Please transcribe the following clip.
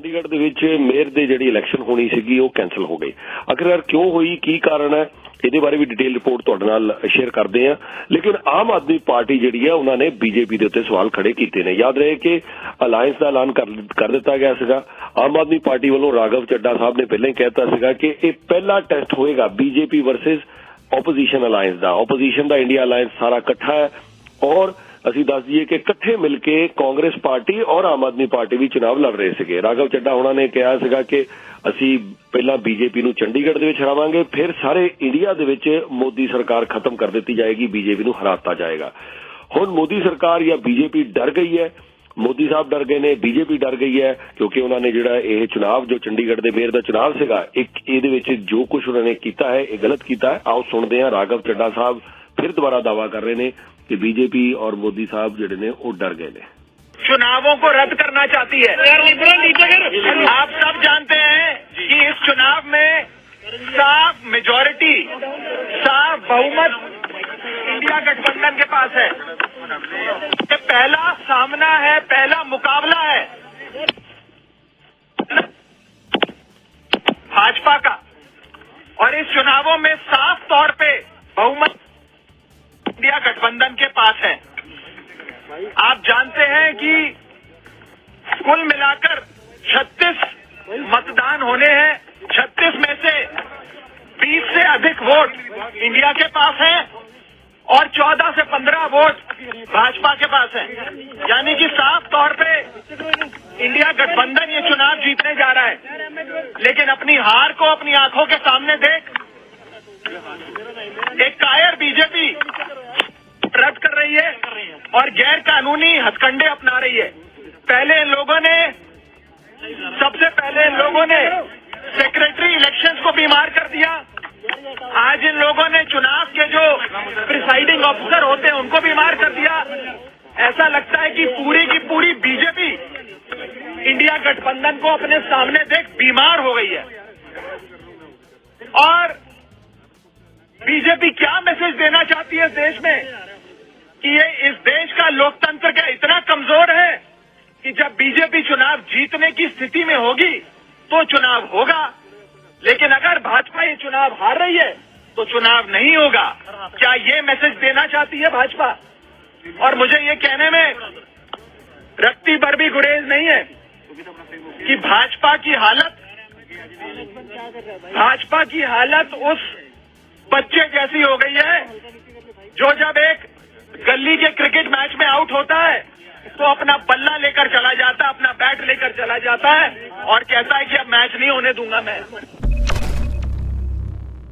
ਚੰਡੀਗੜ੍ਹ ਦੇ ਵਿੱਚ ਮੇਅਰ ਦੇ ਜਿਹੜੀ ਇਲੈਕਸ਼ਨ ਹੋਣੀ ਸੀਗੀ ਉਹ ਕੈਂਸਲ ਹੋ ਗਈ। ਆਖਿਰਕਾਰ ਕਿਉਂ ਹੋਈ, ਕੀ ਕਾਰਨ ਹੈ, ਇਹਦੇ ਬਾਰੇ ਵੀ ਡਿਟੇਲ ਰਿਪੋਰਟ ਤੁਹਾਡੇ ਨਾਲ ਸ਼ੇਅਰ ਕਰਦੇ ਆ। ਲੇਕਿਨ ਆਮ ਆਦਮੀ ਪਾਰਟੀ ਜਿਹੜੀ ਹੈ ਉਹਨਾਂ ਨੇ ਬੀਜੇਪੀ ਦੇ ਉੱਤੇ ਸਵਾਲ ਖੜੇ ਕੀਤੇ ਨੇ। ਯਾਦ ਰਹੇ ਕਿ ਅਲਾਇੰਸ ਦਾ ਐਲਾਨ ਕਰ ਦਿੱਤਾ ਗਿਆ ਸੀਗਾ। ਆਮ ਆਦਮੀ ਪਾਰਟੀ ਵੱਲੋਂ ਰਾਘਵ ਚੱਡਾ ਸਾਹਿਬ ਨੇ ਪਹਿਲਾਂ ਹੀ ਕਹਿਤਾ ਸੀਗਾ ਕਿ ਇਹ ਪਹਿਲਾ ਟੈਸਟ ਹੋਏਗਾ ਬੀਜੇਪੀ ਵਰਸਸ ਆਪੋਜੀਸ਼ਨ ਅਲਾਇੰਸ ਦਾ। ਆਪੋਜੀਸ਼ਨ ਦਾ ਇੰਡੀਆ ਅਲਾਇੰਸ ਸਾਰਾ ਇਕੱਠਾ ਹੈ ਔਰ ਅਸੀਂ ਦੱਸ ਦਈਏ ਕਿ ਇਕੱਠੇ ਮਿਲ ਕੇ ਕਾਂਗਰਸ ਪਾਰਟੀ ਔਰ ਆਮ ਆਦਮੀ ਪਾਰਟੀ ਵੀ ਚੁਣਾਵ ਲੜ ਰਹੇ ਸੀਗੇ। ਰਾਘਵ ਚੱਡਾ ਉਹਨਾਂ ਨੇ ਕਿਹਾ ਸੀਗਾ ਕਿ ਅਸੀਂ ਪਹਿਲਾਂ ਬੀਜੇਪੀ ਨੂੰ ਚੰਡੀਗੜ੍ਹ ਦੇ ਵਿੱਚ ਹਰਾਵਾਂਗੇ, ਫਿਰ ਸਾਰੇ ਇੰਡੀਆ ਦੇ ਵਿੱਚ ਮੋਦੀ ਸਰਕਾਰ ਖਤਮ ਕਰ ਦਿੱਤੀ ਜਾਏਗੀ, ਬੀਜੇਪੀ ਨੂੰ ਹਰਾਤਾ ਜਾਏਗਾ। ਹੁਣ ਮੋਦੀ ਸਰਕਾਰ ਜਾਂ ਬੀਜੇਪੀ ਡਰ ਗਈ ਹੈ, ਮੋਦੀ ਸਾਹਿਬ ਡਰ ਗਏ ਨੇ, ਬੀਜੇਪੀ ਡਰ ਗਈ ਹੈ, ਕਿਉਂਕਿ ਉਹਨਾਂ ਨੇ ਜਿਹੜਾ ਇਹ ਚੁਣਾਵ ਜੋ ਚੰਡੀਗੜ੍ਹ ਦੇ ਮੇਅਰ ਦਾ ਚੁਣਾਵ ਸੀਗਾ ਇਹਦੇ ਵਿੱਚ ਜੋ ਕੁਝ ਉਹਨਾਂ ਨੇ ਕੀਤਾ ਹੈ ਇਹ ਗਲਤ ਕੀਤਾ ਹੈ। ਆਓ ਸੁਣਦੇ ਹਾਂ। ਰਾਘਵ ਚੱਡਾ ਸਾਹਿਬ फिर दोबारा दावा कर रहे हैं कि बीजेपी और मोदी साहब जिहड़े ने वो डर गए ने, चुनावों को रद्द करना चाहती है। आप सब जानते हैं कि इस चुनाव में साफ मेजॉरिटी, साफ बहुमत इंडिया गठबंधन के पास है। ये पहला सामना है, पहला मुकाबला है भाजपा का, और इस चुनावों में साफ तौर पे बहुमत इंडिया गठबंधन के पास है। आप जानते हैं कि कुल मिलाकर 36 मतदान होने हैं। 36 में से 20 से अधिक वोट इंडिया के पास हैं और 14 से 15 वोट भाजपा के पास हैं। यानी कि साफ तौर पे इंडिया गठबंधन ये चुनाव जीतने जा रहा है। लेकिन अपनी हार को अपनी आंखों के सामने देख एक कायर बीजेपी रद्द कर रही है और गैर कानूनी हथकंडे अपना रही है। सबसे पहले इन लोगों ने सेक्रेटरी इलेक्शंस को बीमार कर दिया। आज इन लोगों ने चुनाव के जो प्रिसाइडिंग ऑफिसर होते हैं उनको बीमार कर दिया। ऐसा लगता है कि पूरी की पूरी बीजेपी इंडिया गठबंधन को अपने सामने देख बीमार हो गई है। और बीजेपी क्या मैसेज देना चाहती है इस देश में कि ये इस देश का लोकतंत्र क्या इतना कमजोर है कि जब बीजेपी चुनाव जीतने की स्थिति में होगी तो चुनाव होगा, लेकिन अगर भाजपा ये चुनाव हार रही है तो चुनाव नहीं होगा। क्या ये मैसेज देना चाहती है भाजपा? और मुझे ये कहने में रत्ती भर भी गुरेज नहीं है कि भाजपा की हालत उस बच्चे जैसी हो गई है जो जब एक गली के क्रिकेट मैच में आउट होता है तो अपना बल्ला लेकर चला जाता है, अपना बैट लेकर चला जाता है और कहता है कि अब मैच नहीं होने दूंगा मैं।